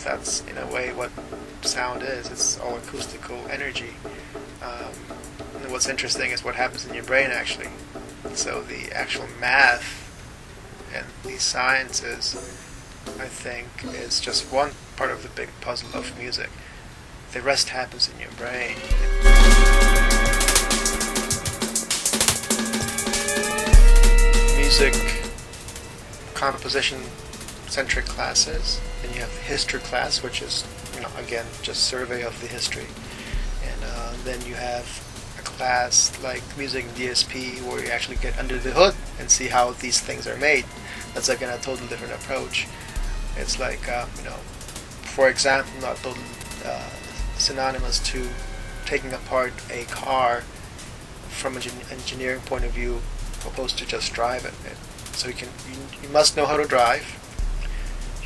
because that's in a way what sound is. It's all acoustical energy. And what's interesting is what happens in your brain actually. So the actual math and the sciences, I think, is just one part of the big puzzle of music. The rest happens in your brain. Music composition-centric classes. Then you have the history class, which is, again, just survey of the history. And then you have a class like music and DSP, where you actually get under the hood and see how these things are made. That's again a totally different approach. It's like, for example, not totally synonymous to taking apart a car from an engineering point of view, opposed to just drive it. So you must know how to drive.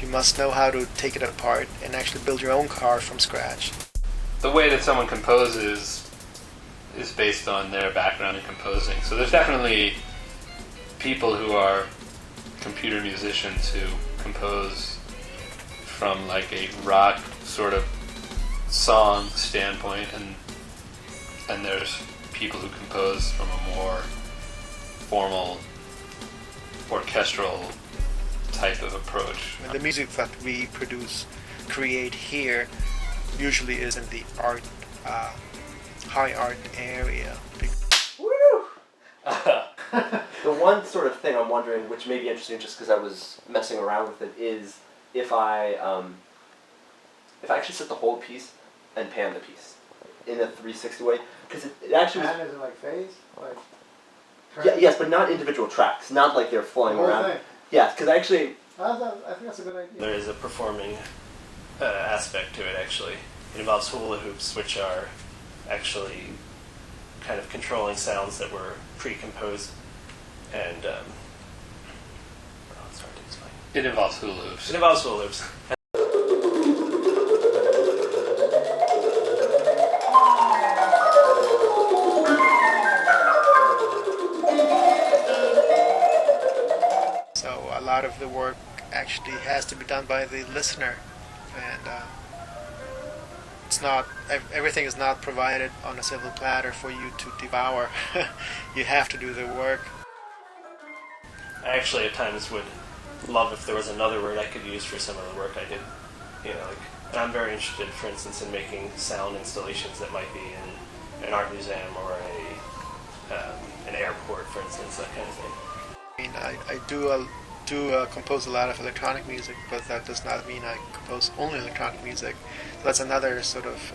You must know how to take it apart and actually build your own car from scratch. The way that someone composes is based on their background in composing. So there's definitely people who are computer musicians who compose from like a rock sort of song standpoint, and there's people who compose from a more formal orchestral type of approach. And the music that we create here, usually is in the art, high art area. Woo! The one sort of thing I'm wondering, which may be interesting just because I was messing around with it, is if I actually set the whole piece and pan the piece in a 360 way, because it actually Pan is in like phase? Like yes, but not individual tracks, not like they're flowing around. Thing. Yes, because actually I think that's a good idea. There is a performing aspect to it, actually. It involves hula hoops, which are actually kind of controlling sounds that were pre-composed, and it's hard to explain. It involves hula hoops. It involves hula hoops. So a lot of the work actually has to be done by the listener, and it's not everything is not provided on a silver platter for you to devour. You have to do the work. I actually at times would love if there was another word I could use for some of the work I did. And I'm very interested, for instance, in making sound installations that might be in an art museum or an airport, for instance, that kind of thing. I mean, I do compose a lot of electronic music, but that does not mean I compose only electronic music. So that's another sort of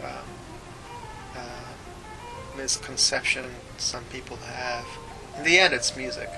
misconception some people have. In the end, it's music.